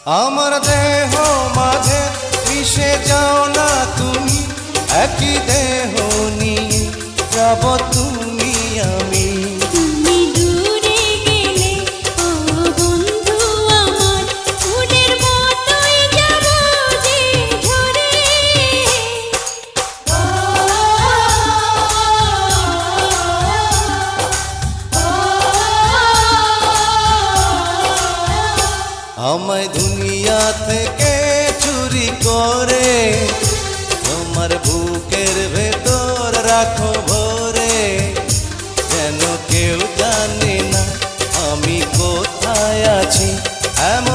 আমার দেহ মাঝে মিশে যাও না তুমি, একই দেহ নিয়ে যাব তুমি আমি। তুমি দূরে গেলে ও বন্ধু আমার, ফুলের মতোই যাব যে ঝরে। আমায় দুনিয়া থেকে চুরি করে তোমার বুকের ভেতর রাখো ভরে, যেন কেউ জানে না আমি কোথায় আছি। এমন